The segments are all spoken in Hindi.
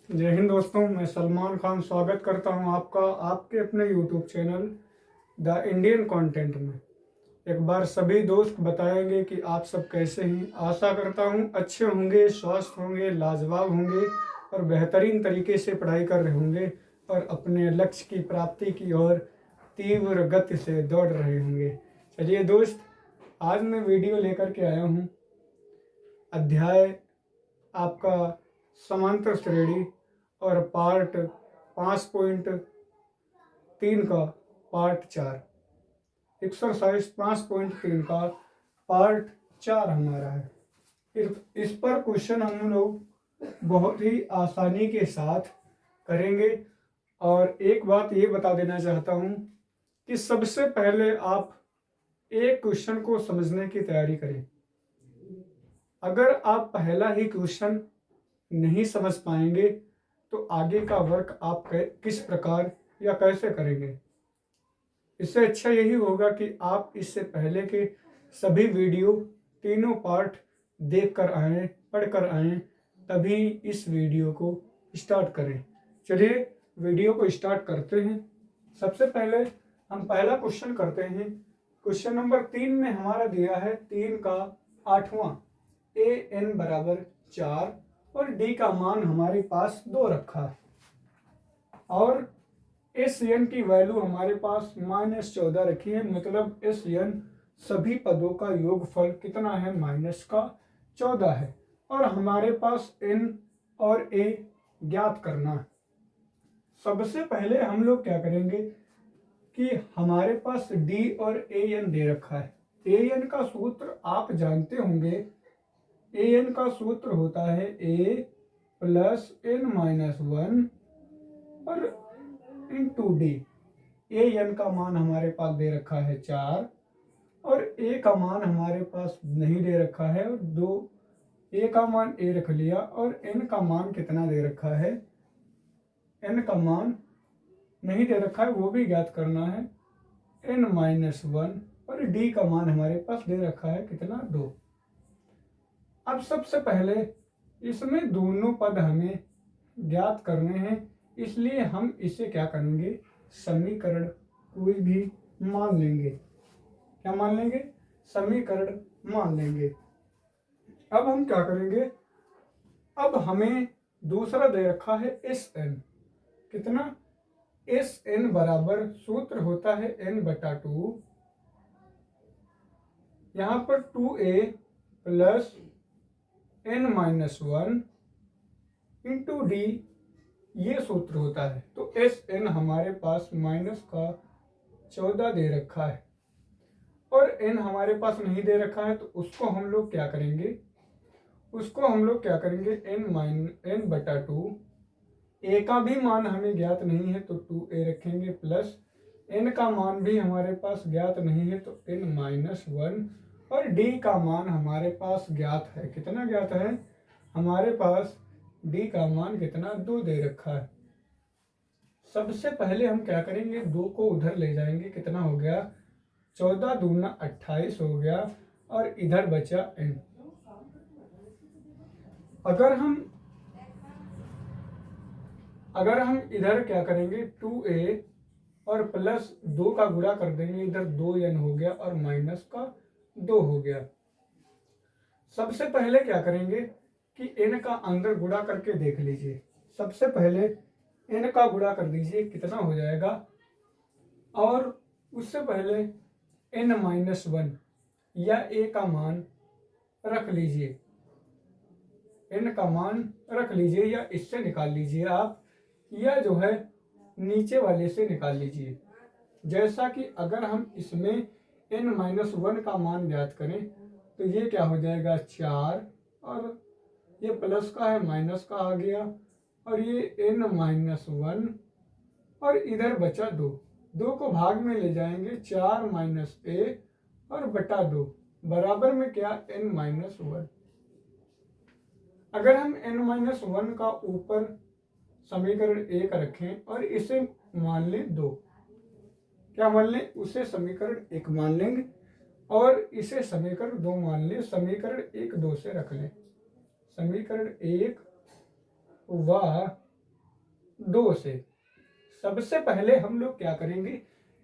जय हिंद दोस्तों, मैं सलमान खान स्वागत करता हूं आपका आपके अपने YouTube channel the Indian content में। एक बार सभी दोस्त बताएंगे कि आप सब कैसे हैं। आशा करता हूं अच्छे होंगे, स्वस्थ होंगे, लाजवाब होंगे और बेहतरीन तरीके से पढ़ाई कर रहे होंगे और अपने लक्ष्य की प्राप्ति की ओर तीव्र गति से दौड़ रहे होंगे। चलिए दोस्त, आज मैं वीडियो लेकर के आया हूँ अध्याय आपका समांतर श्रेणी और पार्ट 5.3 का पार्ट 4 एक्सरसाइज 5.3 का पार्ट 4 हमारा है। इस पर क्वेश्चन हम लोग बहुत ही आसानी के साथ करेंगे। और एक बात ये बता देना चाहता हूँ कि सबसे पहले आप एक क्वेश्चन को समझने की तैयारी करें। अगर आप पहला ही क्वेश्चन नहीं समझ पाएंगे तो आगे का वर्क आप किस प्रकार या कैसे करेंगे। इससे अच्छा यही होगा कि आप इससे पहले के सभी वीडियो तीनों पार्ट देख कर आएँ, पढ़ कर आएँ, तभी इस वीडियो को स्टार्ट करें। चलिए वीडियो को स्टार्ट करते हैं। सबसे पहले हम पहला क्वेश्चन करते हैं। क्वेश्चन नंबर 3 में हमारा दिया है 3 का 8वां an बराबर 4 और d का मान हमारे पास 2 रखा है और एस एन की वैल्यू हमारे पास -14 रखी है। मतलब एस एन सभी पदों का योगफल कितना है, -14 है। और हमारे पास n और a ज्ञात करना है। सबसे पहले हम लोग क्या करेंगे कि हमारे पास d और an दे रखा है। an का सूत्र आप जानते होंगे। an का सूत्र होता है a प्लस n-1 और इंटू डी। an का मान हमारे पास दे रखा है 4 और a का मान हमारे पास नहीं दे रखा है और 2। a का मान a रख लिया और n का मान कितना दे रखा है, n का मान नहीं दे रखा है, वो भी ज्ञात करना है n-1 और d का मान हमारे पास दे रखा है कितना, 2। अब सबसे पहले इसमें दोनों पद हमें ज्ञात करने हैं, इसलिए हम इसे क्या करेंगे, समीकरण कोई भी मान लेंगे। क्या मान लेंगे, समीकरण मान लेंगे। अब हम क्या करेंगे, अब हमें दूसरा दे रखा है एस एन। कितना, एस एन बराबर सूत्र होता है n/2। यहां पर 2a plus n-1 into D ये सूत्र होता है। तो एस एन हमारे पास -14 दे रखा है और एन हमारे पास नहीं दे रखा है, तो उसको हम लोग क्या करेंगे, n/2। ए का भी मान हमें ज्ञात नहीं है तो 2a रखेंगे, प्लस n का मान भी हमारे पास ज्ञात नहीं है तो n-1 और d का मान हमारे पास ज्ञात है। कितना ज्ञात है हमारे पास, d का मान कितना, 2 दे रखा है। सबसे पहले हम क्या करेंगे, 2 को उधर ले जाएंगे, कितना हो गया, 14 दूना 28 हो गया और इधर बचा n। अगर हम इधर क्या करेंगे, 2a और प्लस 2 का गुणा कर देंगे, इधर 2n हो गया और माइनस का 2 हो गया। सबसे पहले क्या करेंगे कि n का अंदर गुणा करके देख लीजिए। सबसे पहले n का गुणा कर दीजिए, कितना हो जाएगा, और उससे पहले n-1 या a का मान रख लीजिए, n का मान रख लीजिए या इससे निकाल लीजिए आप, या जो है नीचे वाले से निकाल लीजिए। जैसा कि अगर हम इसमें n-1 का मान ज्ञात करें तो ये क्या हो जाएगा, 4 और ये प्लस का है माइनस का आ गया और ये n-1 और इधर बचा 2। 2 को भाग में ले जाएंगे, 4 - a और बटा 2 बराबर में क्या, n-1। अगर हम n-1 का ऊपर समीकरण 1 रखें और इसे मान लें 2, क्या मान लें, उसे समीकरण 1 मान लेंगे और इसे समीकरण 2 मान लें। समीकरण 1 2 से रख लें। समीकरण 1 व 2 से। सबसे पहले हम लोग क्या करेंगे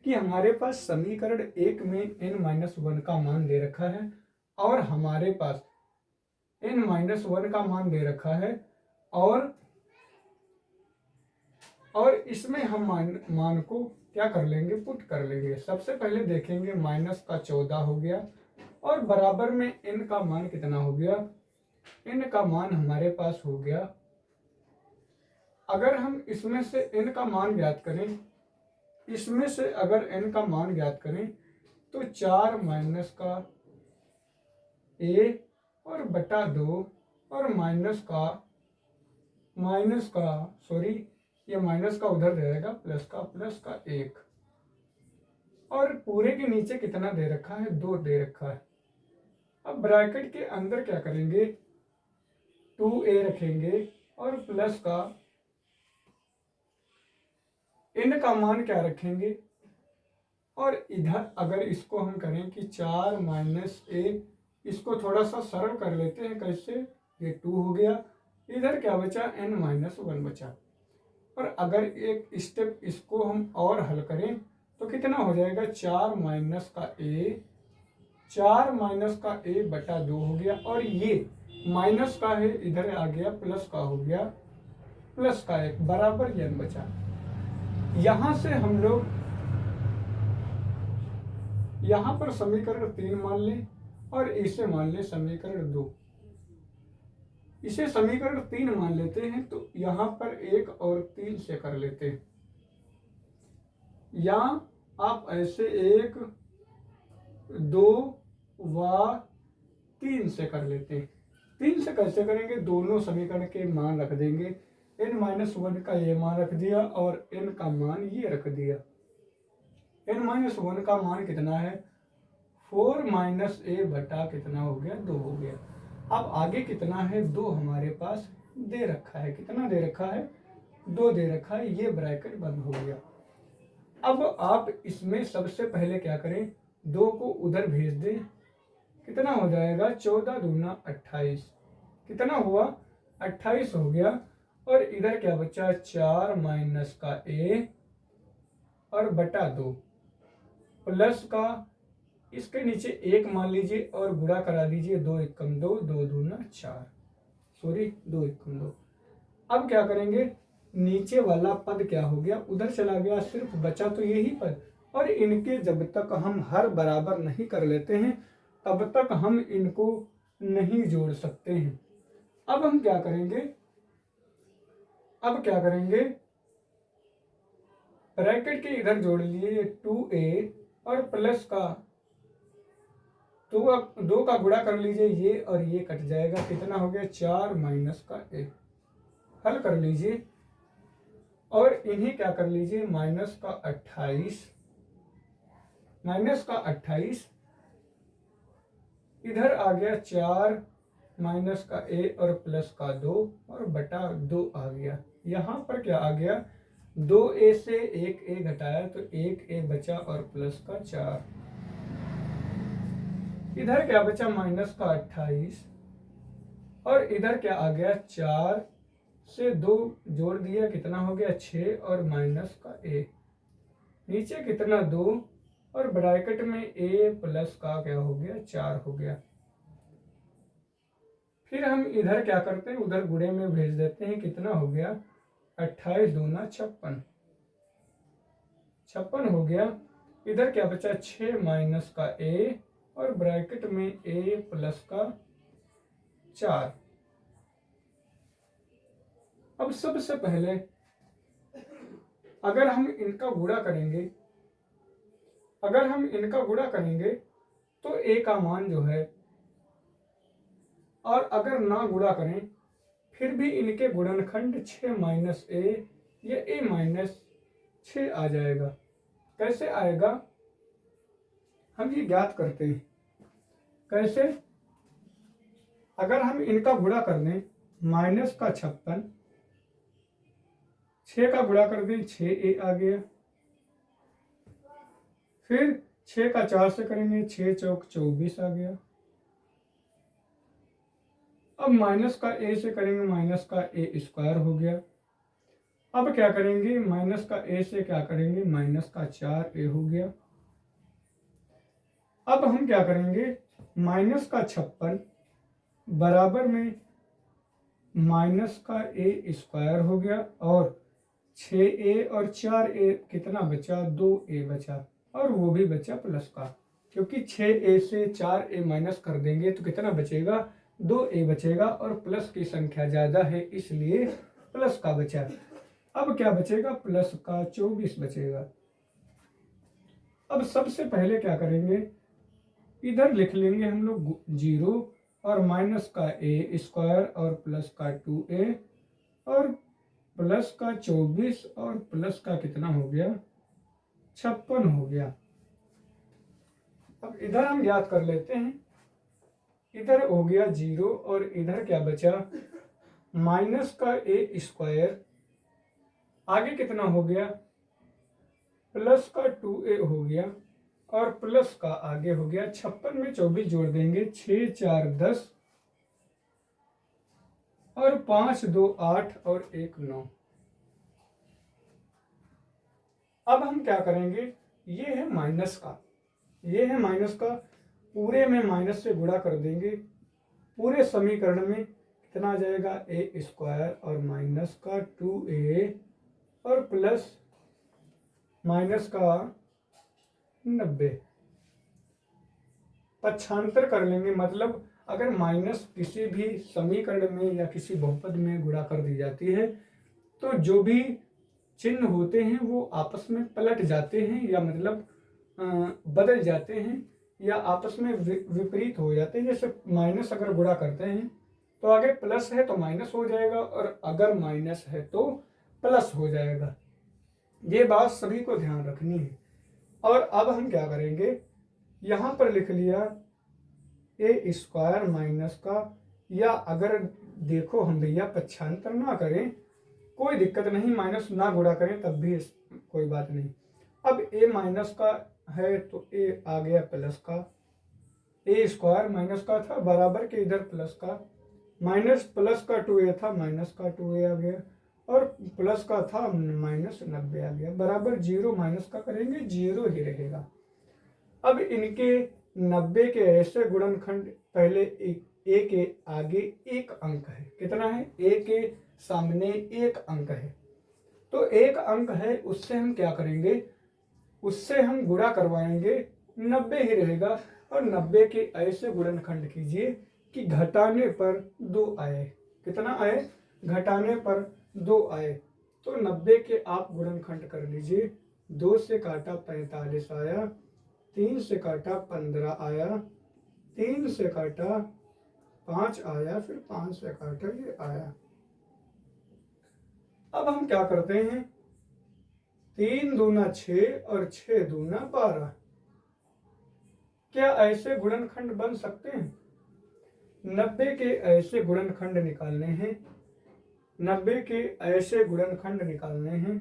कि हमारे पास समीकरण 1 में n-1 का मान दे रखा है और हमारे पास n-1 का मान दे रखा है और इसमें हम मान को क्या कर लेंगे, पुट कर लेंगे। सबसे पहले देखेंगे माइनस का 14 हो गया और बराबर में n का मान कितना हो गया, n का मान हमारे पास हो गया, अगर हम इसमें से n का मान ज्ञात करें, इसमें से अगर n का मान ज्ञात करें तो 4 माइनस का a और बटा 2 और माइनस का सॉरी ये माइनस का उधर रहेगा, प्लस का 1 और पूरे के नीचे कितना दे रखा है, 2 दे रखा है। अब ब्रैकेट के अंदर क्या करेंगे, 2a रखेंगे और प्लस का n का मान क्या रखेंगे और इधर अगर इसको हम करें कि 4 माइनस a, इसको थोड़ा सा सरल कर लेते हैं। कैसे, ये 2 हो गया, इधर क्या बचा, n-1 बचा। और अगर एक स्टेप इसको हम और हल करें तो कितना हो जाएगा, 4 माइनस का a बटा 2 हो गया और ये माइनस का है, इधर आ गया प्लस का हो गया, प्लस का 1 बराबर n बचा। यहां से हम लोग यहां पर समीकरण 3 मान लें और इसे मान लें समीकरण 2। इसे समीकरण 3 मान लेते हैं तो यहां पर 1 और 3 से कर लेते हैं, या आप ऐसे 1, 2 व 3 से कर लेते हैं। 3 से कैसे करेंगे, दोनों समीकरण के मान रख देंगे, n-1 का ये मान रख दिया और n का मान ये रख दिया। n-1 का मान कितना है, 4 माइनस a बटा कितना हो गया, 2 हो गया। अब आगे कितना है, 2 हमारे पास दे रखा है, कितना दे रखा है, 2 दे रखा है, ये ब्रैकेट बंद हो गया। अब आप इसमें सबसे पहले क्या करें, 2 को उधर भेज दें, कितना हो जाएगा, 14 दूना 28, कितना हुआ, 28 हो गया। और इधर क्या बचा, 4 माइनस का a और बटा 2 प्लस का, इसके नीचे 1 मान लीजिए और गुणा करा दीजिए, 2 एकम 2, 2 दूना 4, सॉरी 2 एकम 2। अब क्या करेंगे, नीचे वाला पद क्या हो गया, उधर चला गया, सिर्फ बचा तो यही पद। और इनके जब तक हम हर बराबर नहीं कर लेते हैं तब तक हम इनको नहीं जोड़ सकते हैं। अब हम क्या करेंगे, ब्रैकेट के इधर जोड़ लिए 2a और प्लस का 2 का गुणा कर लीजिए, ये और ये कट जाएगा, कितना हो गया, 4 माइनस का a। हल कर लीजिए और इन्हें क्या कर लीजिए, माइनस का 28 इधर आ गया, 4 माइनस का a और प्लस का 2 और बटा 2 आ गया। यहाँ पर क्या आ गया, 2a से 1a घटाया तो 1a बचा और प्लस का 4, इधर क्या बचा, माइनस का 28 और इधर क्या आ गया, 4 से 2 जोड़ दिया, कितना हो गया, 6 और माइनस का a, नीचे कितना 2 और ब्रैकेट में a प्लस का क्या हो गया, 4 हो गया। फिर हम इधर क्या करते हैं, उधर गुणे में भेज देते हैं, कितना हो गया, 28 दूना 56 हो गया। इधर क्या बचा, 6 माइनस का a और ब्रैकेट में a प्लस का 4। अब सबसे पहले अगर हम इनका गुणा करेंगे तो a का मान जो है, और अगर ना गुणा करें फिर भी इनके गुणनखंड 6 माइनस a या a माइनस 6 आ जाएगा। कैसे आएगा, हम ये ज्ञात करते हैं। कैसे, अगर हम इनका गुणा कर दें, माइनस का 56, 6 का गुणा कर दें, 6a आ गया। फिर 6 का 4 से करेंगे, 6 चौक 24 आ गया। अब माइनस का a से करेंगे, माइनस का a स्क्वायर हो गया। अब क्या करेंगे, माइनस का ए से क्या करेंगे, माइनस का 4a हो गया। अब हम क्या करेंगे, माइनस का 56 बराबर में माइनस का ए स्क्वायर हो गया, और 6a और 4a कितना बचा, 2a बचा, और वो भी बचा प्लस का, क्योंकि 6a से 4a माइनस कर देंगे तो कितना बचेगा, 2a बचेगा, और प्लस की संख्या ज़्यादा है इसलिए प्लस का बचा। अब क्या बचेगा, प्लस का 24 बचेगा। अब सबसे पहले क्या करेंगे, इधर लिख लेंगे हम लोग 0 और माइनस का ए स्क्वायर और प्लस का 2a और प्लस का 24 और प्लस का कितना हो गया, 56 हो गया। अब इधर हम याद कर लेते हैं, इधर हो गया 0 और इधर क्या बचा, माइनस का ए स्क्वायर, आगे कितना हो गया, प्लस का 2a हो गया, और प्लस का आगे हो गया 56 में 24 जोड़ देंगे, 6 4 10 और 5 2 8 और 1 9। अब हम क्या करेंगे, ये है माइनस का, ये है माइनस का, पूरे में माइनस से गुणा कर देंगे, पूरे समीकरण में कितना आ जाएगा, ए स्क्वायर और माइनस का 2a और प्लस माइनस का 90। पक्षांतर कर लेंगे, मतलब अगर माइनस किसी भी समीकरण में या किसी बहुपद में गुणा कर दी जाती है तो जो भी चिन्ह होते हैं वो आपस में पलट जाते हैं, या मतलब बदल जाते हैं, या आपस में विपरीत हो जाते हैं। जैसे माइनस अगर गुणा करते हैं तो आगे प्लस है तो माइनस हो जाएगा, और अगर माइनस है तो प्लस हो जाएगा। ये बात सभी को ध्यान रखनी है। और अब हम क्या करेंगे, यहाँ पर लिख लिया ए स्क्वायर माइनस का, या अगर देखो हम भैया पक्षांतर ना करें कोई दिक्कत नहीं, माइनस ना गुणा करें तब भी कोई बात नहीं। अब ए माइनस का है तो ए आ गया प्लस का, ए स्क्वायर माइनस का था बराबर के इधर प्लस का, माइनस प्लस का 2a था, माइनस का 2a आ गया, और प्लस का था माइनस 90 आ गया, बराबर 0 माइनस का करेंगे 0 ही रहेगा। अब इनके 90 के ऐसे गुणनखंड, पहले ए के आगे एक अंक है, कितना है, ए के सामने एक अंक है, तो एक अंक है उससे हम क्या करेंगे, उससे हम गुणा करवाएंगे, 90 ही रहेगा। और 90 के ऐसे गुणनखंड कीजिए कि घटाने पर 2 आए, कितना आए, घटाने पर 2 आए, तो 90 के आप गुणनखंड कर लीजिए। 2 से काटा 45 आया, 3 से काटा 15 आया, 3 से काटा 5 आया, फिर 5 से काटा ये आया। अब हम क्या करते हैं, 3 दूना 6 और 6 दूना 12, क्या ऐसे गुणनखंड बन सकते हैं? 90 के ऐसे गुणनखंड निकालने हैं, 90 के ऐसे गुणनखंड निकालने हैं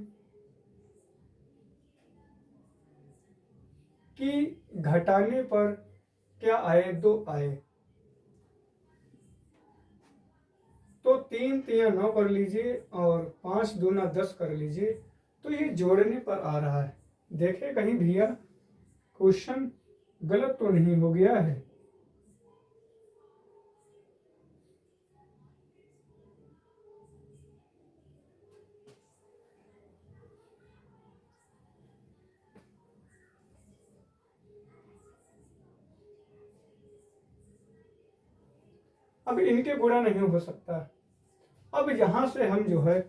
कि घटाने पर क्या आए, 2 आए, तो 3 3 9 कर लीजिए और 5 दूना 10 कर लीजिए, तो ये जोड़ने पर आ रहा है। देखे कहीं भैया क्वेश्चन गलत तो नहीं हो गया है। अब इनके गुणा नहीं हो सकता। अब यहां से हम जो है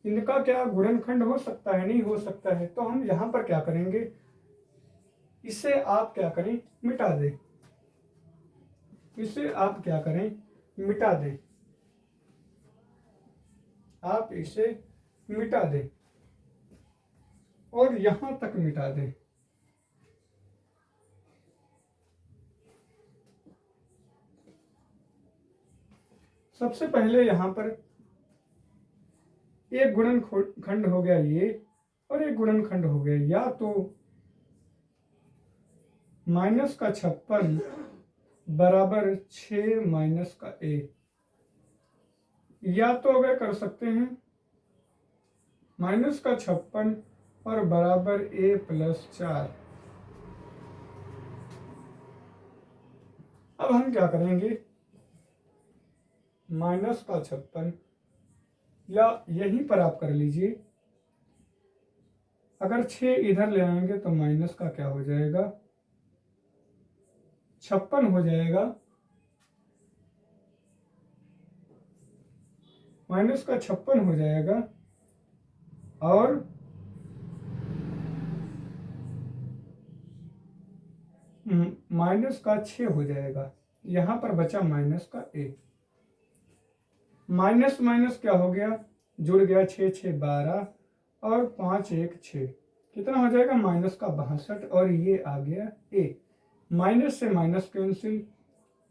इनका क्या गुणनखंड हो सकता है, नहीं हो सकता है, तो हम यहां पर क्या करेंगे, इसे आप क्या करें, मिटा दें, इसे आप क्या करें, मिटा दें, आप इसे मिटा दें और यहां तक मिटा दें। सबसे पहले यहां पर एक गुणनखंड हो गया ये, और एक गुणनखंड हो गया, या तो माइनस का 56 बराबर 6 माइनस का a, या तो अगर कर सकते हैं -56 और बराबर a+4। अब हम क्या करेंगे, -56 या यहीं पर आप कर लीजिए, अगर 6 इधर ले आएंगे तो माइनस का क्या हो जाएगा, 56 हो जाएगा, -56 हो जाएगा और -6 हो जाएगा। यहां पर बचा -1। माइनस माइनस क्या हो गया, जुड़ गया, 6 6 12 और 5 1 6, कितना हो जाएगा -62 और ये आ गया a। माइनस से माइनस कैंसिल,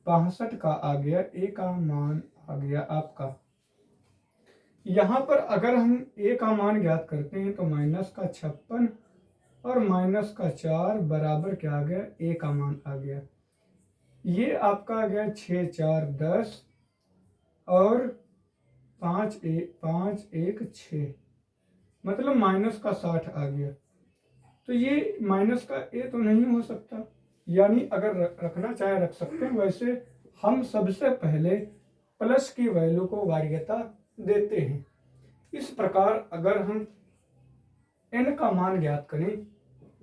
62 का आ गया, a का मान आ गया आपका। यहाँ पर अगर हम a का मान ज्ञात करते हैं तो -56 और -4 बराबर क्या आ गया, a का मान आ गया। ये आपका आ गया 6 4 10 और 5 1 6, मतलब -60 आ गया। तो ये माइनस का a तो नहीं हो सकता, यानी अगर रखना चाहे रख सकते हैं। वैसे हम सबसे पहले प्लस की वैल्यू को वरीयता देते हैं। इस प्रकार अगर हम n का मान ज्ञात करें,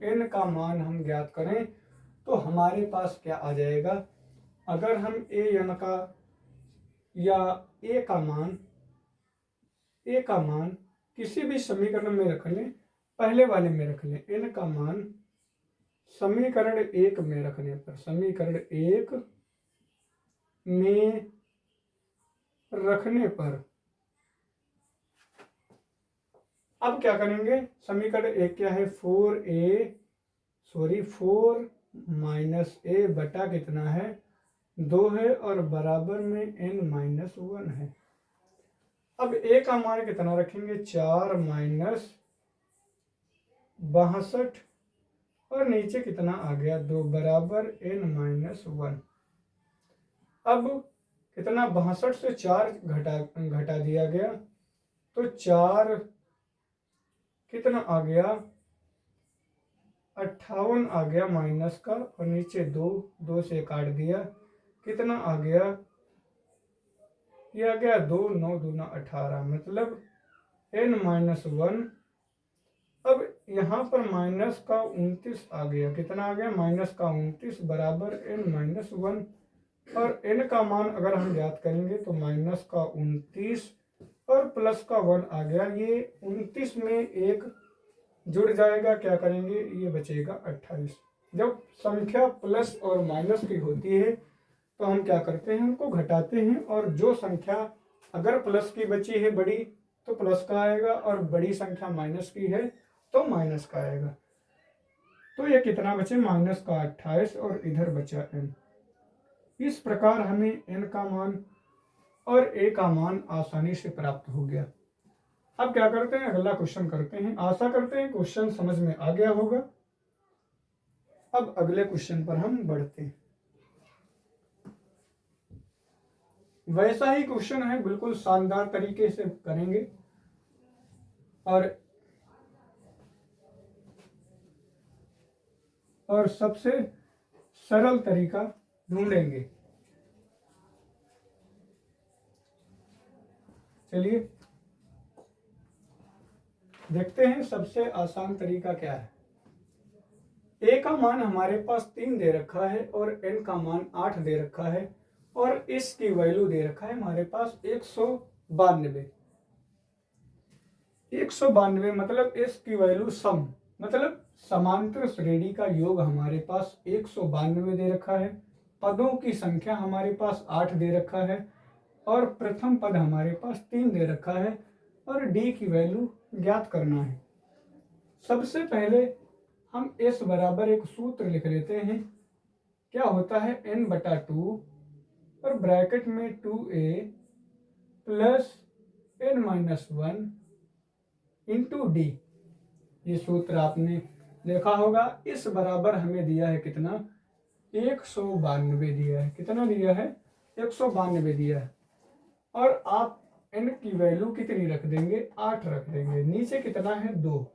n का मान हम ज्ञात करें तो हमारे पास क्या आ जाएगा, अगर हम an का या a का मान किसी भी समीकरण में रख लें, पहले वाले में रख लें, n का मान समीकरण 1 में रखने पर, समीकरण 1 में रखने पर अब क्या करेंगे, समीकरण 1 क्या है, 4 माइनस a बटा कितना है, 2 है और बराबर में n-1 है। अब a का मान कितना रखेंगे, 4 -62 और नीचे कितना आ गया, 2 बराबर n-1। अब कितना, 62 से 4 घटा दिया गया तो 4 कितना आ गया, 58 आ गया माइनस का, और नीचे 2 से काट दिया, कितना आ गया, ये आ गया 2 9 दूना 18, मतलब n-1। अब यहाँ पर माइनस का 29 आ गया, कितना आ गया, -29 बराबर n-1। और n का मान अगर हम ज्ञात करेंगे तो -29 और +1 आ गया। ये 29 में एक जुड़ जाएगा, क्या करेंगे, ये बचेगा 28। जब संख्या प्लस और माइनस की होती है तो हम क्या करते हैं, उनको घटाते हैं, और जो संख्या अगर प्लस की बची है बड़ी तो प्लस का आएगा, और बड़ी संख्या माइनस की है तो माइनस का आएगा। तो ये कितना बचे, -28 और इधर बचा n। इस प्रकार हमें n का मान और a का मान आसानी से प्राप्त हो गया। अब क्या करते हैं, अगला क्वेश्चन करते हैं। आशा करते हैं क्वेश्चन समझ में आ गया होगा। अब अगले क्वेश्चन पर हम बढ़ते हैं। वैसा ही क्वेश्चन है, बिल्कुल शानदार तरीके से करेंगे और सबसे सरल तरीका ढूंढेंगे। चलिए देखते हैं सबसे आसान तरीका क्या है। a का मान हमारे पास 3 दे रखा है और n का मान 8 दे रखा है, और इसकी वैल्यू दे रखा है हमारे पास 192। 192 मतलब इसकी वैल्यू सम, मतलब समांतर श्रेणी का योग हमारे पास 192 दे रखा है। पदों की संख्या हमारे पास 8 दे रखा है, और प्रथम पद हमारे पास 3 दे रखा है, और d की वैल्यू ज्ञात करना है। सबसे पहले हम s बराबर एक सूत्र लिख लेते हैं। क्या होता है, n/2 और ब्रैकेट में 2a plus n-1 into d। ये सूत्र आपने देखा होगा। इस बराबर हमें दिया है कितना, 192 दिया है। कितना दिया है, 192 दिया है। और आप n की वैल्यू कितनी रख देंगे, 8 रख देंगे। नीचे कितना है, 2।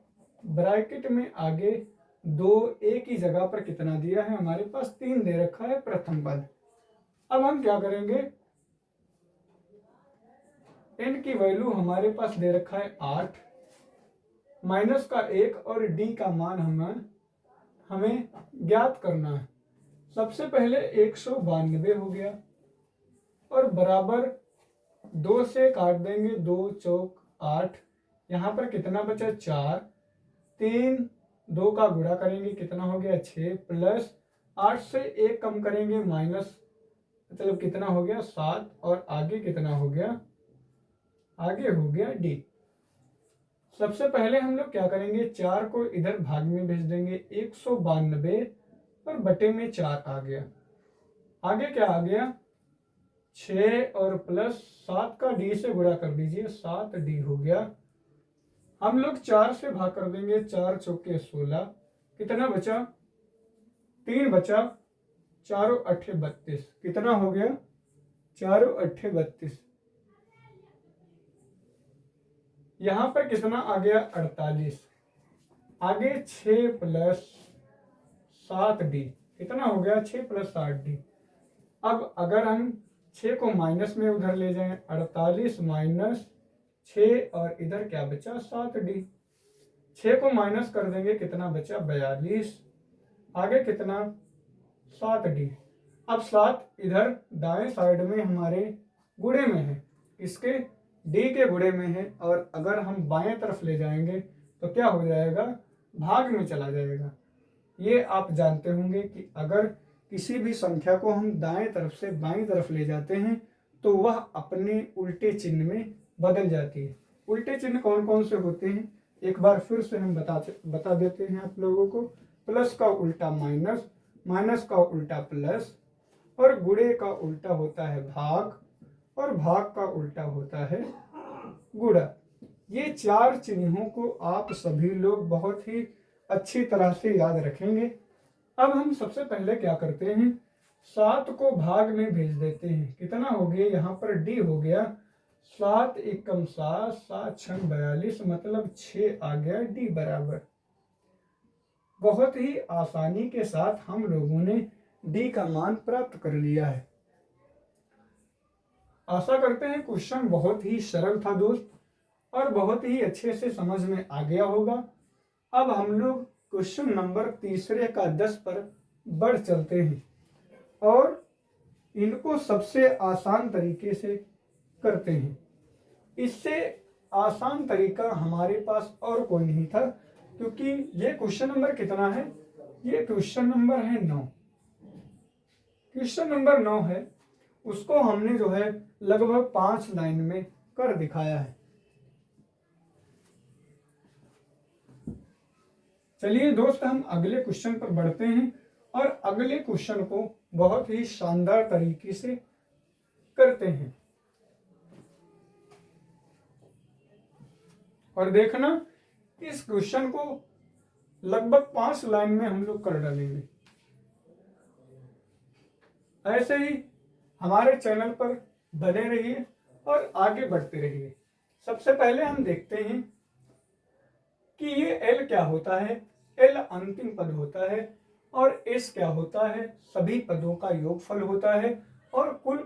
ब्रैकेट में आगे 2, एक ही जगह पर कितना दिया है हमारे पास, 3 दे रखा है प्रथम पद। अब हम क्या करेंगे, n की वैल्यू हमारे पास दे रखा है 8, माइनस का 1 और d का मान हमें ज्ञात करना है। सबसे पहले 192 हो गया और बराबर 2 से काट देंगे, 2 चौक 8, यहाँ पर कितना बचा, 4, 3, 2 का गुणा करेंगे कितना हो गया, 6, प्लस 8 से 1 कम करेंगे माइनस, मतलब कितना हो गया, 7, और आगे कितना हो गया, आगे हो गया डी। सबसे पहले हम लोग क्या करेंगे, 4 को इधर भाग में भेज देंगे, 192 और बटे में 4 आ गया। आगे क्या आ गया, 6 और प्लस 7 का डी से गुणा कर दीजिए, 7d हो गया। हम लोग 4 से भाग कर देंगे, 4 चौके 16, कितना बचा, 3 बचा, 4 8 32, कितना हो गया, 4 8 32। यहाँ पर कितना आ गया, 48। आगे 6 प्लस 7d, कितना हो गया, 6 प्लस 7d। अब अगर हम 6 को माइनस में उधर ले जाएं, 48 माइनस 6 और इधर क्या बचा, 7d। 6 को माइनस कर देंगे, कितना बचा, 42। आगे कितना, 7d। अब 7 इधर दाएं साइड में हमारे गुणे में है, इसके d के गुणे में है, और अगर हम बाएं तरफ ले जाएंगे तो क्या हो जाएगा, भाग में चला जाएगा। ये आप जानते होंगे कि अगर किसी भी संख्या को हम दाएं तरफ से बाएं तरफ ले जाते हैं तो वह अपने उल्टे चिन्ह में बदल जाती है। उल्टे चिन्ह कौन कौन से होते हैं, एक बार फिर से हम बता देते हैं आप लोगों को। प्लस का उल्टा माइनस, माइनस का उल्टा प्लस, और गुणे का उल्टा होता है भाग, और भाग का उल्टा होता है गुणा। ये 4 चिन्हों को आप सभी लोग बहुत ही अच्छी तरह से याद रखेंगे। अब हम सबसे पहले क्या करते हैं, 7 को भाग में भेज देते हैं, कितना हो गया, यहाँ पर d हो गया, 7 एकम 7, 7 छंग 42, मतलब 6 आ गया d बराबर। बहुत ही आसानी के साथ हम लोगों ने d का मान प्राप्त कर लिया है। आशा करते हैं क्वेश्चन बहुत ही सरल था दोस्त, और बहुत ही अच्छे से समझ में आ गया होगा। अब हम लोग क्वेश्चन नंबर तीसरे का 10 पर बढ़ चलते हैं, और इनको सबसे आसान तरीके से करते हैं। इससे आसान तरीका हमारे पास और कोई नहीं था, क्योंकि ये क्वेश्चन नंबर कितना है, ये क्वेश्चन नंबर है 9। क्वेश्चन नंबर 9 है, उसको हमने जो है लगभग 5 लाइन में कर दिखाया है। चलिए दोस्त, हम अगले क्वेश्चन पर बढ़ते हैं, और अगले क्वेश्चन को बहुत ही शानदार तरीके से करते हैं। और देखना, इस क्वेश्चन को लगभग 5 लाइन में हम लोग कर डालेंगे। ऐसे ही हमारे चैनल पर बने रहिए और आगे बढ़ते रहिए। सबसे पहले हम देखते हैं कि ये L क्या होता है। L अंतिम पद होता है, और S क्या होता है, सभी पदों का योगफल होता है, और कुल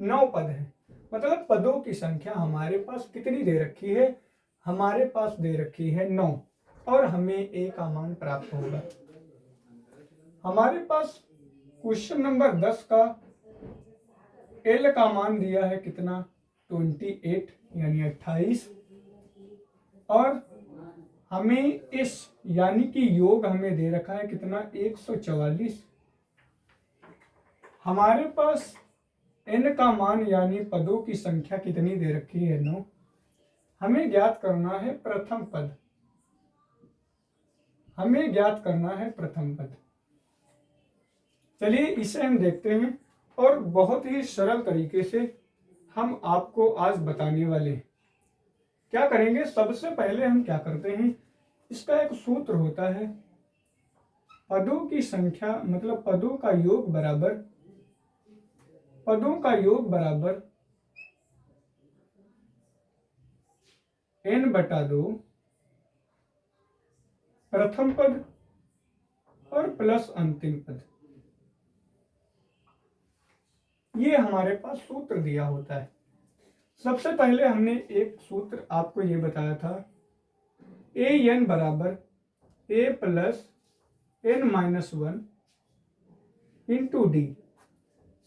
9 पद है। मतलब पदों की संख्या हमारे पास कितनी दे रखी है, हमारे पास दे रखी है 9, और हमें A का मान प्राप्त होगा। हमारे पास क्वेश्चन नंबर 10 का L का मान दिया है कितना, 28 यानी 28, और हमें इस यानी कि योग हमें दे रखा है कितना, 144। हमारे पास n का मान यानी पदों की संख्या कितनी दे रखी है, 9। हमें ज्ञात करना है प्रथम पद, हमें ज्ञात करना है प्रथम पद। चलिए इसे हम देखते हैं, और बहुत ही सरल तरीके से हम आपको आज बताने वाले हैं। क्या करेंगे, सबसे पहले हम क्या करते हैं, इसका एक सूत्र होता है, पदों की संख्या मतलब पदों का योग बराबर n/2 प्रथम पद और प्लस अंतिम पद, ये हमारे पास सूत्र दिया होता है। सबसे पहले हमने एक सूत्र आपको ये बताया था, an बराबर a plus n-1 into D.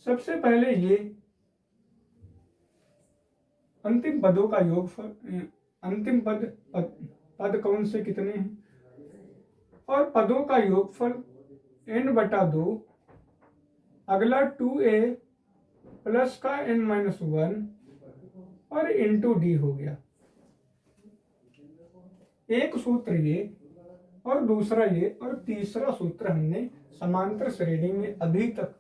सबसे पहले ये अंतिम पदों का योगफल, अंतिम पद कौन से कितने हैं, और पदों का योगफल n/2, अगला 2a प्लस का n-1 और इंटू डी हो गया। एक सूत्र ये और दूसरा ये, और तीसरा सूत्र हमने समांतर श्रेणी में अभी तक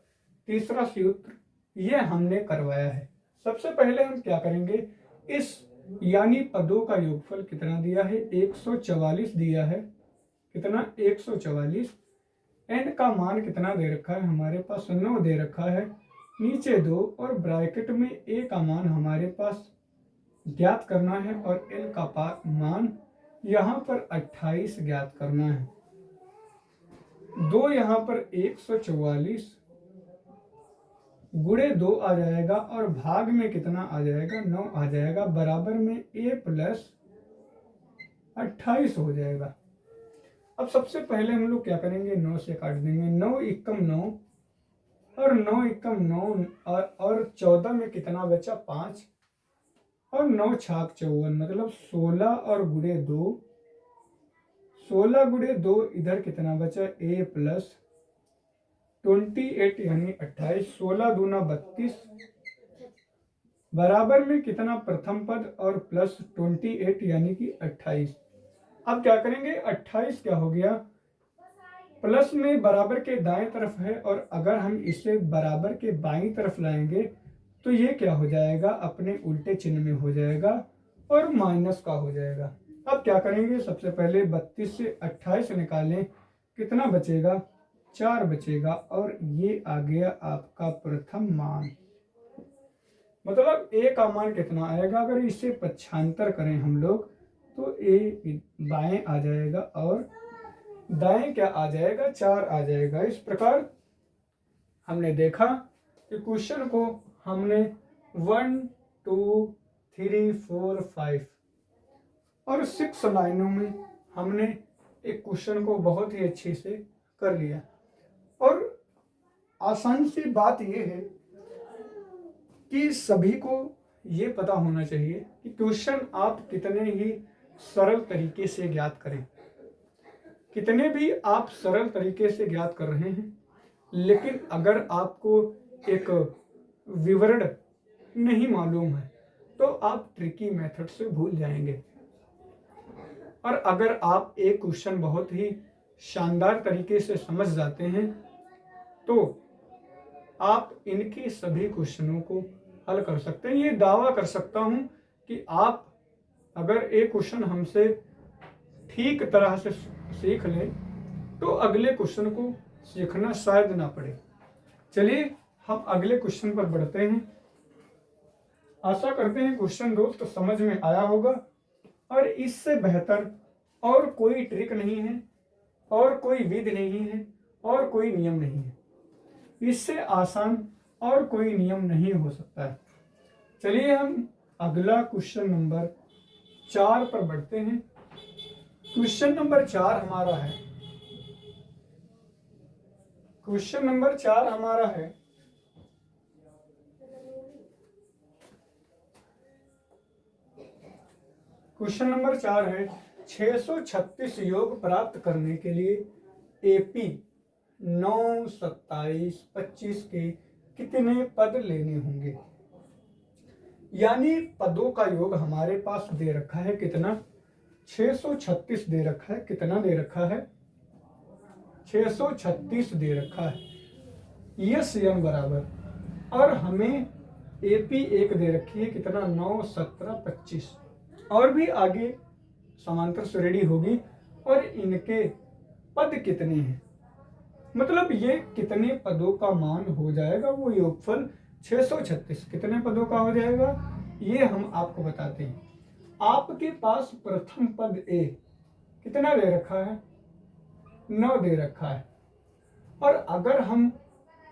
तीसरा सूत्र ये हमने करवाया है। सबसे पहले हम क्या करेंगे, इस यानी पदों का योगफल कितना दिया है, 144 दिया है, कितना 144। n का मान कितना दे रखा है हमारे पास, 9 दे रखा है, नीचे 2 और ब्रैकेट में a का मान हमारे पास ज्ञात करना है और l का मान यहाँ पर 28 ज्ञात करना है। 2 यहाँ पर 144 गुणे 2 आ जाएगा और भाग में कितना आ जाएगा, 9 आ जाएगा, बराबर में a प्लस 28 हो जाएगा। अब सबसे पहले हम लोग क्या करेंगे, 9 से काट देंगे, 9 एकम 9 और 9 एकम 9 और 14 में कितना बचा, 5 और 9 छाक 54, मतलब 16 और गुणे 2, 16 गुणे 2 इधर कितना बचा, a प्लस 28 यानी 28, 16 दूना 32, बराबर में कितना प्रथम पद और प्लस 28 यानी कि 28। अब क्या करेंगे, 28 क्या हो गया, प्लस में बराबर के दाएं तरफ है और अगर हम इसे बराबर के बाईं तरफ लाएंगे तो ये क्या हो जाएगा, अपने उल्टे चिन्ह में हो जाएगा और माइनस का हो जाएगा। अब क्या करेंगे, सबसे पहले 32 से 28 निकालें, कितना बचेगा, 4 बचेगा और ये आ गया आपका प्रथम मान। मतलब a का मान कितना आएगा, अगर इसे पक्षांतर करें हम लोग तो a बाएं आ जाएगा और दाएं क्या आ जाएगा, 4 आ जाएगा। इस प्रकार हमने देखा कि क्वेश्चन को हमने 1 2 3 4 5 और 6 लाइनों में हमने एक क्वेश्चन को बहुत ही अच्छे से कर लिया। और आसान सी बात यह है कि सभी को ये पता होना चाहिए कि क्वेश्चन आप कितने ही सरल तरीके से ज्ञात करें, कितने भी आप सरल तरीके से ज्ञात कर रहे हैं, लेकिन अगर आपको एक विवरण नहीं मालूम है तो आप ट्रिकी मेथड से भूल जाएंगे। और अगर आप एक क्वेश्चन बहुत ही शानदार तरीके से समझ जाते हैं तो आप इनके सभी क्वेश्चनों को हल कर सकते हैं। ये दावा कर सकता हूं कि आप अगर एक क्वेश्चन हमसे ठीक तरह से सीख लें तो अगले क्वेश्चन को सीखना शायद ना पड़े। चलिए हम अगले क्वेश्चन पर बढ़ते हैं। आशा करते हैं क्वेश्चन दोस्त समझ में आया होगा और इससे बेहतर और कोई ट्रिक नहीं है और कोई विधि नहीं है और कोई नियम नहीं है, इससे आसान और कोई नियम नहीं हो सकता है। चलिए हम अगला क्वेश्चन नंबर 4 पर बढ़ते हैं। क्वेश्चन नंबर 4 हमारा है, क्वेश्चन नंबर 4 हमारा है, क्वेश्चन नंबर 4 है 636 योग प्राप्त करने के लिए एपी 9 27 25 के कितने पद लेने होंगे। यानी पदों का योग हमारे पास दे रखा है कितना, 636 दे रखा है, कितना दे रखा है, 636 दे रखा है, यस एम बराबर, और हमें एपी 1 दे रखी है कितना, 9 17 25, और भी आगे समांतर श्रेणी होगी और इनके पद कितने हैं, मतलब ये कितने पदों का मान हो जाएगा, वो योगफल 636 कितने पदों का हो जाएगा ये हम आपको बताते हैं। आपके पास प्रथम पद ए कितना दे रखा है, 9 दे रखा है। और अगर हम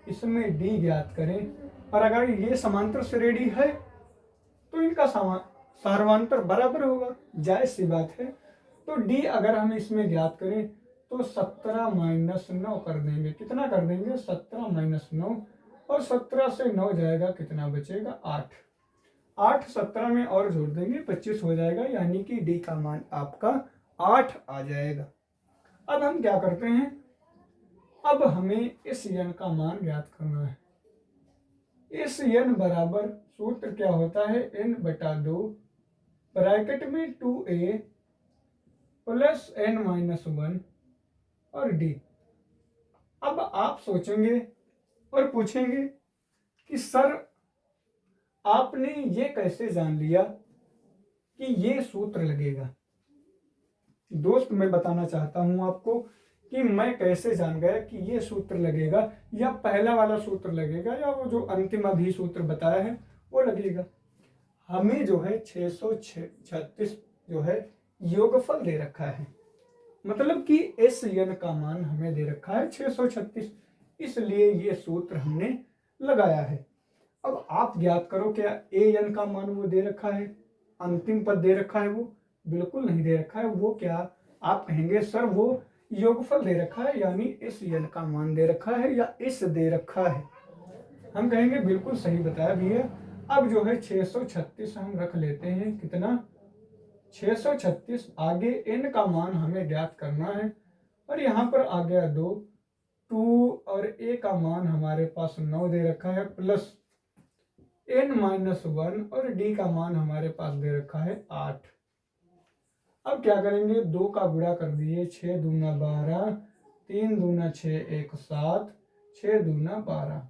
इसमें डी ज्ञात करें और अगर ये समांतर श्रेणी है तो इनका सार्वंतर बराबर होगा, जायज सी बात है। तो डी अगर हम इसमें ज्ञात करें तो 17 माइनस 9 कर देंगे। कितना कर देंगे, 17 माइनस 9, और 17 से 9 जाएगा, कितना बचेगा, 8। 8 17 में और जोड़ देंगे 25 हो जाएगा, यानी कि डी का मान आपका 8 आ जाएगा। अब हम क्या करते हैं, अब हमें इस n का मान ज्ञात करना है। इस n बराबर सूत्र क्या होता है, n/2 ब्रैकेट में 2a प्लस n-1 और d। अब आप सोचेंगे और पूछेंगे कि सर आपने ये कैसे जान लिया कि ये सूत्र लगेगा। दोस्त मैं बताना चाहता हूं आपको कि मैं कैसे जान गया कि ये सूत्र लगेगा, या पहला वाला सूत्र लगेगा, या वो जो अंतिम अभी सूत्र बताया है वो लगेगा। हमें जो है 636 जो है योगफल दे रखा है, मतलब कि इस n का मान हमें दे रखा है 636, इसलिए ये सूत्र हमने लगाया है। अब आप ज्ञात करो क्या an का मान वो दे रखा है, अंतिम पद दे रखा है, वो बिल्कुल नहीं दे रखा है। वो क्या आप कहेंगे सर वो योगफल दे रखा है, यानी इस n का मान दे रखा है या इस दे रखा है। हम कहेंगे बिल्कुल सही बताया भैया। अब जो है 636 हम रख लेते हैं, कितना, 636। आगे n का मान हमें ज्ञात करना है, और यहाँ पर आ गया 2 और a का मान हमारे पास 9 दे रखा है, प्लस n-1 और d का मान हमारे पास दे रखा है 8। अब क्या करेंगे, 2 का गुणा कर दिए, 6 दूना 12, 3 दूना 6, 1 7, 6 दूना 12।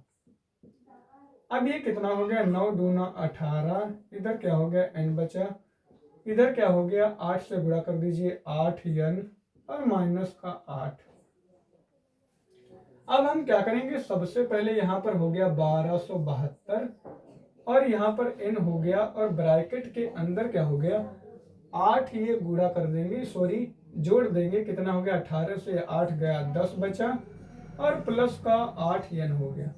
अब ये कितना हो गया, 9 दूना 18, इधर क्या हो गया, n बचा, इधर क्या हो गया, 8 से गुणा कर दीजिए, 8 n और माइनस का 8। अब हम क्या करेंगे, सबसे पहले यहाँ पर हो गया 1272, और यहाँ पर n हो गया, और ब्रैकेट के अंदर क्या हो गया, 8 ये गुणा कर देंगे, सॉरी जोड़ देंगे, कितना हो गया, 18 से 8 गया, 10 बचा, और प्लस का 8 n हो गया।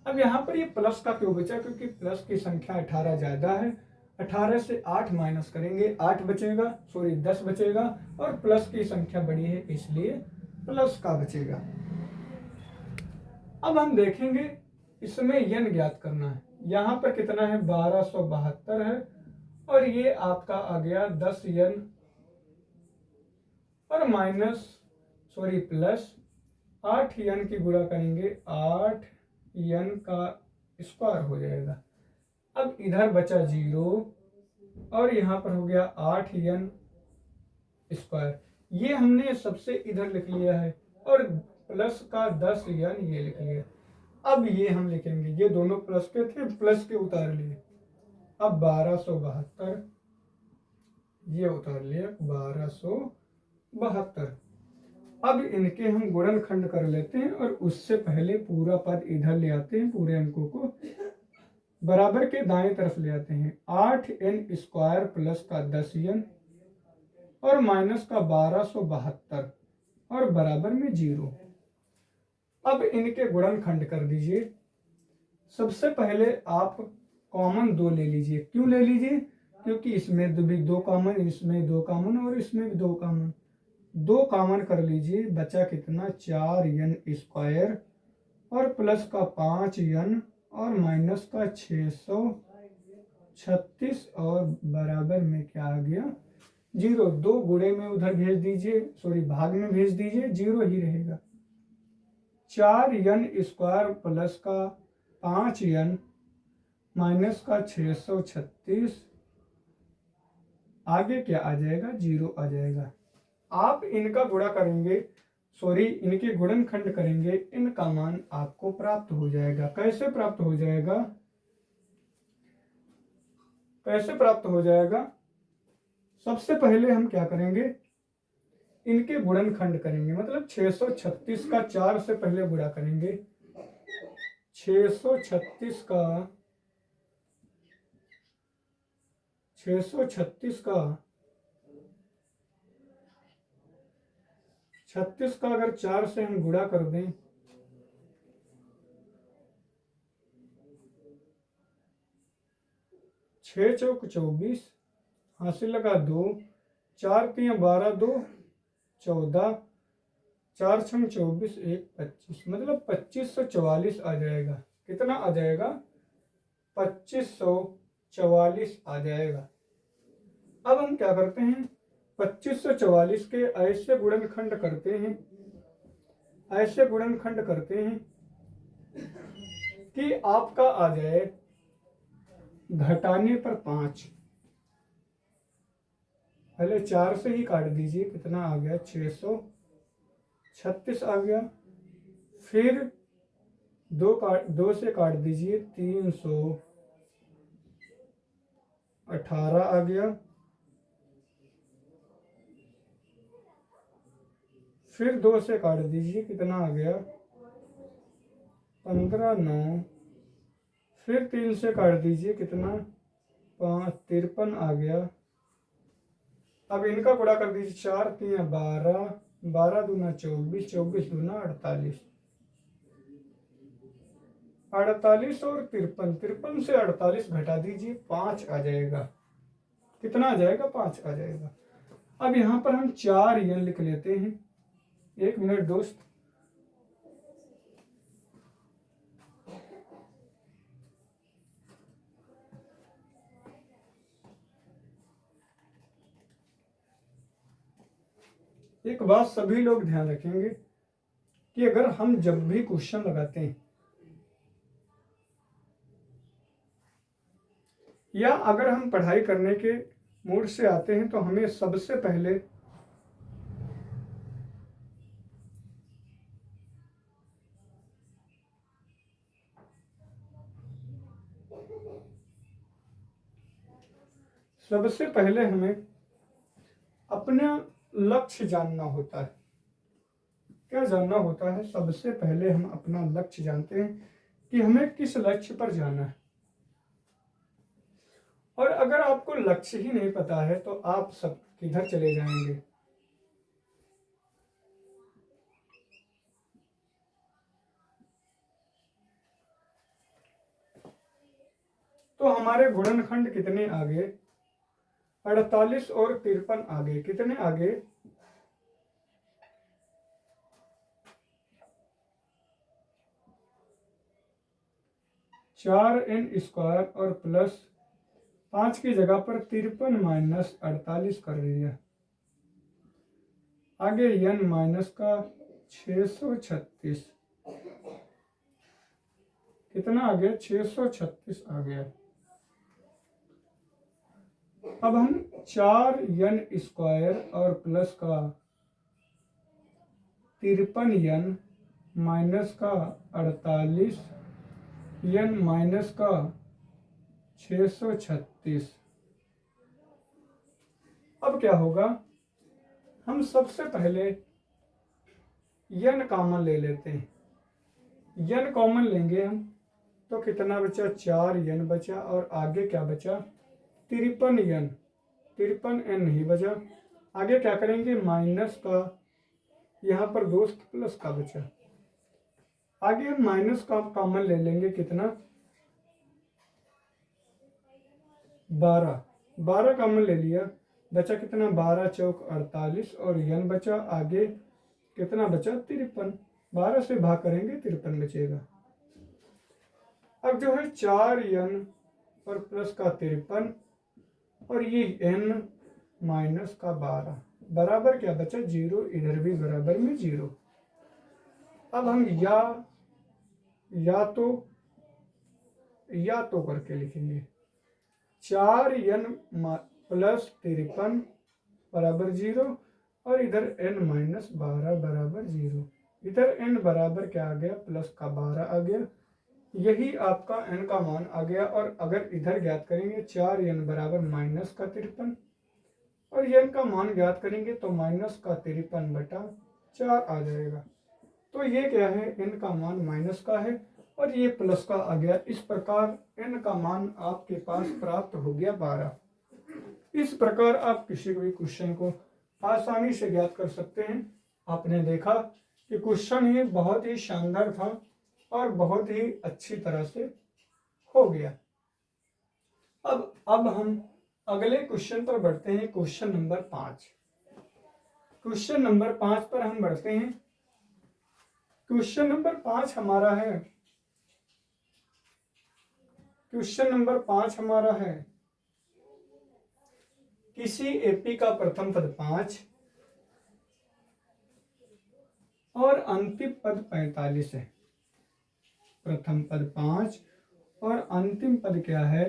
अब यहाँ पर ये प्लस का क्यों बचा, क्योंकि प्लस की संख्या 18 ज्यादा है। 18 से 8 माइनस करेंगे, 8 बचेगा, सॉरी 10 बचेगा, और प्लस की संख्या बड़ी है इसलिए प्लस का बचेगा। अब हम देखेंगे इसमें n ज्ञात करना है। यहाँ पर कितना है, 1272 है, और ये आपका आ गया 10 n और माइनस, सॉरी प्लस 8 n की गुणा करेंगे, 8 n का स्क्वायर हो जाएगा। अब इधर बचा 0, और यहाँ पर हो गया 8 n स्क्वायर, ये हमने सबसे इधर लिख लिया है, और प्लस का 10 n ये लिख लिया। अब ये हम लिखेंगे, ये दोनों प्लस के थे, प्लस के उतार लिए। अब 1272 ये उतार लिया, 1272। अब इनके हम गुणनखंड कर लेते हैं, और उससे पहले पूरा पद इधर ले आते हैं, पूरे अंकों को बराबर के दाएं तरफ ले आते हैं। 8 n स्क्वायर प्लस का 10 n और माइनस का 1272 और बराबर में 0। अब इनके गुणनखंड कर दीजिए। सबसे पहले आप कॉमन 2 ले लीजिए। क्यों ले लीजिए, क्योंकि इसमें भी 2 कॉमन, इसमें 2 कॉमन, और इसमें भी 2 कॉमन। 2 कॉमन कर लीजिए, बचा कितना, 4 n स्क्वायर और प्लस का 5 n और माइनस का 636 और बराबर में क्या आ गया, 0। 2 गुणे में उधर भेज दीजिए, सॉरी भाग में भेज दीजिए, 0 ही रहेगा। 4 n स्क्वायर प्लस का 5 n माइनस का 636, आगे क्या आ जाएगा, 0 आ जाएगा। आप इनका गुणा करेंगे, सॉरी इनके गुणनखंड करेंगे, इनका मान आपको प्राप्त हो जाएगा। कैसे प्राप्त हो जाएगा, कैसे प्राप्त हो जाएगा, सबसे पहले हम क्या करेंगे, इनके गुणनखंड करेंगे, मतलब 636 का 4 से पहले गुणा करेंगे। 636 का 636 का 36 का अगर 4 से हम गुणा कर दें, 6 चौक 24, हासिल लगा 2, 4 3 12, 2 14, 4 6 24, 1 25, मतलब 2544 आ जाएगा। कितना आ जाएगा? 2544 आ जाएगा। अब हम क्या करते हैं, 2544 के ऐसे गुणनखंड करते हैं, ऐसे गुणनखंड करते हैं कि आपका आ जाए घटाने पर 5। पहले 4 से ही काट दीजिए, कितना आ गया? 636 आ गया। फिर 2 से काट दीजिए, 318 आ गया। फिर 2 से काट दीजिए, कितना आ गया? 15 9। फिर 3 से काट दीजिए, कितना? 5 53 आ गया। अब इनका गुणा कर दीजिए, 4 3 12, 12 दूना 24, 24 दूना 48, 48 और 53, 53 से 48 घटा दीजिए, 5 आ जाएगा। कितना आ जाएगा? 5 आ जाएगा। अब यहाँ पर हम 4 यन लिख लेते हैं। 1 मिनट दोस्त। एक बात सभी लोग ध्यान रखेंगे कि अगर हम जब भी क्वेश्चन लगाते हैं या अगर हम पढ़ाई करने के मूड से आते हैं, तो हमें सबसे पहले हमें अपना लक्ष्य जानना होता है। क्या जानना होता है? सबसे पहले हम अपना लक्ष्य जानते हैं कि हमें किस लक्ष्य पर जाना है। और अगर आपको लक्ष्य ही नहीं पता है तो आप सब किधर चले जाएंगे? तो हमारे गुणनखंड कितने आगे? 48 और 53 आगे। कितने आगे? 4n² और प्लस 5 की जगह पर 53 माइनस 48 कर दिया। आगे n माइनस का 636। कितना आ गया? 636 आ गया। अब हम 4n² और प्लस का 53n माइनस का 48 n माइनस का 636। अब क्या होगा? हम सबसे पहले n कॉमन ले लेते हैं। n कॉमन लेंगे हम तो कितना बचा? 4n बचा। और आगे क्या बचा? 53n। 53n नहीं बचा। आगे क्या करेंगे? माइनस का, यहाँ पर दोस्त प्लस का बचा। आगे हम माइनस का कॉमन ले लेंगे। कितना? 12। 12 कॉमन ले लिया, बचा कितना? 12 चौक 48 और n बचा। आगे कितना बचा? 53। 12 से भाग करेंगे, 53 बचेगा। अब जो है 4n और प्लस का 53 और ये n माइनस का 12 बराबर क्या बचा? 0। इधर भी बराबर में 0। अब हम या तो करके लिखेंगे। 4n प्लस 53 बराबर 0 और इधर n माइनस 12 बराबर 0। इधर n बराबर क्या आ गया? प्लस का 12 आ गया। यही आपका n का मान आ गया। और अगर इधर ज्ञात करेंगे 4n बराबर माइनस का 53 और n का मान ज्ञात करेंगे तो माइनस का 53 बटा 4 आ जाएगा। तो ये क्या है? n का मान माइनस का है और ये प्लस का आ गया। इस प्रकार n का मान आपके पास प्राप्त हो गया 12। इस प्रकार आप किसी भी क्वेश्चन को आसानी से ज्ञात कर सकते हैं। आपने देखा कि क्वेश्चन ये बहुत ही शानदार था और बहुत ही अच्छी तरह से हो गया। अब हम अगले क्वेश्चन पर बढ़ते हैं, क्वेश्चन नंबर 5। क्वेश्चन नंबर 5 पर हम बढ़ते हैं। क्वेश्चन नंबर 5 हमारा है, क्वेश्चन नंबर 5 हमारा है, किसी एपी का प्रथम पद 5 और अंतिम पद 45 है। प्रथम पद 5 और अंतिम पद क्या है?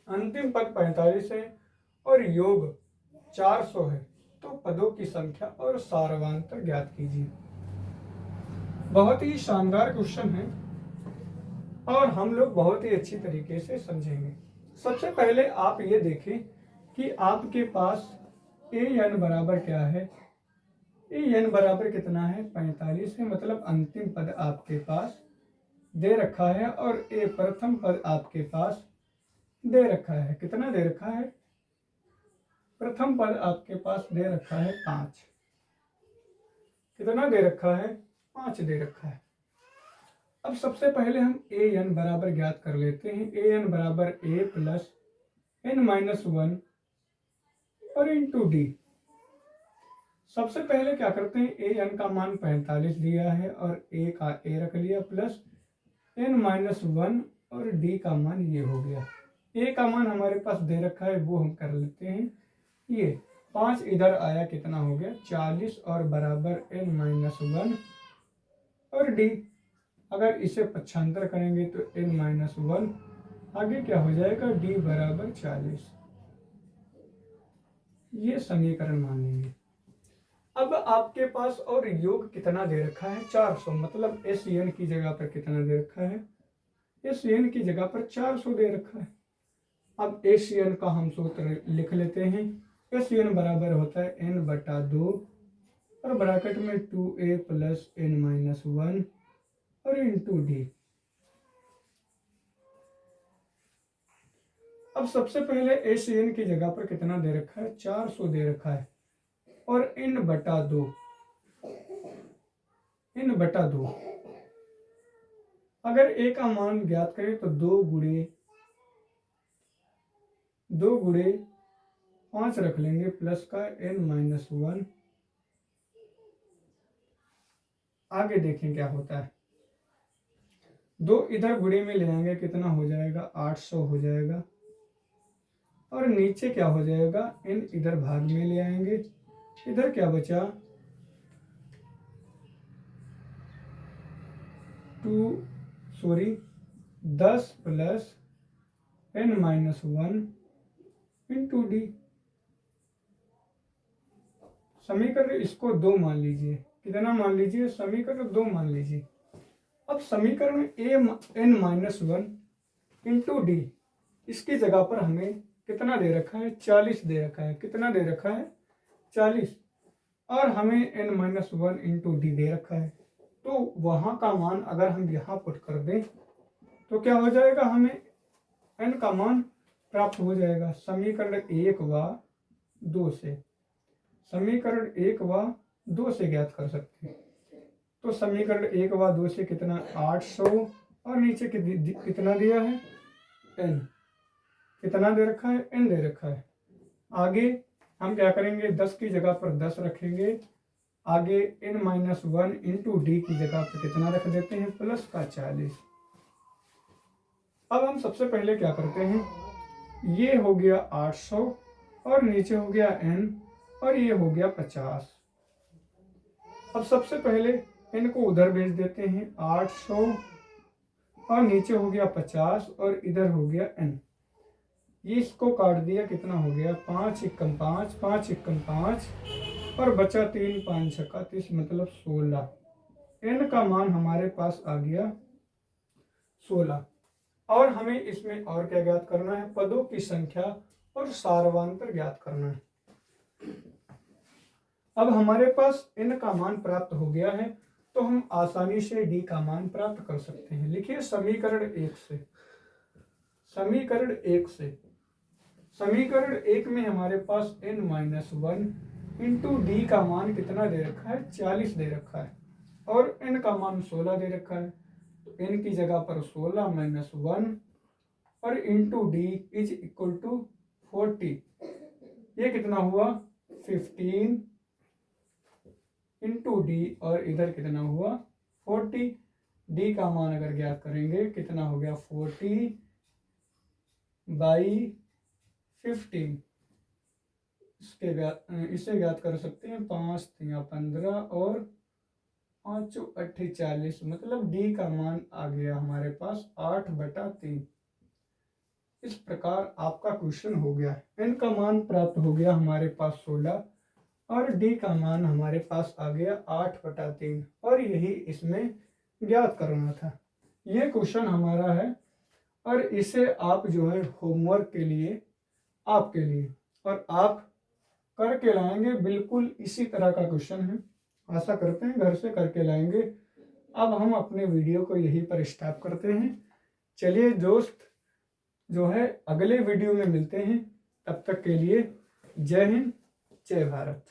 अंतिम पद 45 है और योग 400 है। तो पदों की संख्या और सारवांतर ज्ञात कीजिए। बहुत ही शानदार क्वेश्चन है और हम लोग बहुत ही अच्छी तरीके से समझेंगे। सबसे पहले आप ये देखें कि आपके पास ए एन बराबर क्या है। ए एन बराबर कितना है? 45 है। मतलब अंतिम पद आपके पास दे रखा है और ए प्रथम पद आपके पास दे रखा है। कितना दे रखा है? प्रथम पद आपके पास दे रखा है 5। कितना दे रखा है? 5 दे रखा है। अब सबसे पहले हम ए एन बराबर ज्ञात कर लेते हैं। ए एन बराबर ए प्लस एन माइनस 1 और इंटू डी। सबसे पहले क्या करते हैं, ए एन का मान 45 दिया है और ए का ए रख लिया प्लस एन माइनस 1 और डी का मान ये हो गया। ए का मान हमारे पास दे रखा है, वो हम कर लेते हैं। ये 5 इधर आया, कितना हो गया? 40 और बराबर एन माइनस 1 और डी। अगर इसे पक्षांतर करेंगे तो एन माइनस 1 आगे क्या हो जाएगा? डी बराबर 40। ये समीकरण मान लेंगे। अब आपके पास और योग कितना दे रखा है? 400। मतलब एस एन की जगह पर कितना दे रखा है? एस एन की जगह पर 400 दे रखा है। अब एस एन का हम सूत्र लिख लेते हैं। एस एन बराबर होता है एन बटा 2 और ब्रैकेट में 2a प्लस एन माइनस 1 और इंटू डी। अब सबसे पहले एस एन की जगह पर कितना दे रखा है? 400 दे रखा है और इन बटा 2, इन बटा 2। अगर ए का मान ज्ञात करें तो 2 गुणे 5 रख लेंगे प्लस का एन माइनस 1। आगे देखें क्या होता है। 2 इधर गुणे में ले आएंगे, कितना हो जाएगा? 800 हो जाएगा। और नीचे क्या हो जाएगा? एन इधर भाग में ले आएंगे, इधर क्या बचा? 10 plus N minus 1 into D. समीकरण इसको 2 मान लीजिए। कितना मान लीजिए? समीकरण 2 मान लीजिए। अब समीकरण एन माइनस 1 इंटू डी, इसकी जगह पर हमें कितना दे रखा है? 40 दे रखा है। कितना दे रखा है? 40। और हमें एन माइनस 1 इंटू डी दे रखा है। तो वहां का मान अगर हम यहाँ पुट कर दें तो क्या हो जाएगा? हमें एन का मान प्राप्त हो जाएगा समीकरण 1 व 2 से। समीकरण 1 व 2 से ज्ञात कर सकते हैं। तो समीकरण 1 व 2 से कितना? 800 और नीचे कितना दिया है? एन। कितना दे रखा है? एन दे रखा है। आगे हम क्या करेंगे? 10 की जगह पर 10 रखेंगे। आगे एन माइनस 1 इंटू डी की जगह पर कितना रख देते हैं? प्लस का 40। अब हम सबसे पहले क्या करते हैं, ये हो गया 800 और नीचे हो गया एन और ये हो गया 50। अब सबसे पहले एन को उधर भेज देते हैं, 800 और नीचे हो गया 50 और इधर हो गया एन। इसको काट दिया, कितना हो गया? 5 एकम 5, 5 एकम 5 और बचा 3 5 छक्का 30, मतलब 16। एन का मान हमारे पास आ गया 16। और हमें इसमें और क्या ज्ञात करना है? पदों की संख्या और सारवांतर ज्ञात करना है। अब हमारे पास एन का मान प्राप्त हो गया है तो हम आसानी से डी का मान प्राप्त कर सकते हैं। लिखिए समीकरण 1 से, समीकरण 1 से समीकरण 1 में हमारे पास n-1 इंटू डी का मान कितना दे रखा है, 40 दे रखा है, और n का मान 16 दे रखा है। तो n की जगह पर 16 माइनस 1 और into D is equal to 40। ये कितना हुआ, 15 इंटू डी, और इधर कितना हुआ, 40। डी का मान अगर ज्ञात करेंगे कितना हो गया, 40 बाई 15। इसे ज्ञात कर सकते हैं, 5 या 15 और 5 48, मतलब डी का मान आ गया हमारे पास 8/3। इस प्रकार आपका क्वेश्चन हो गया। एन का मान प्राप्त हो गया हमारे पास 16 और डी का मान हमारे पास आ गया 8/3, और यही इसमें ज्ञात करना था। ये क्वेश्चन हमारा है, और इसे आप जो है होमवर्क के लिए, आपके लिए, और आप करके लाएंगे। बिल्कुल इसी तरह का क्वेश्चन है, आशा करते हैं घर से करके लाएंगे। अब हम अपने वीडियो को यहीं पर स्टॉप करते हैं। चलिए दोस्त, जो है अगले वीडियो में मिलते हैं। तब तक के लिए जय हिंद, जय भारत।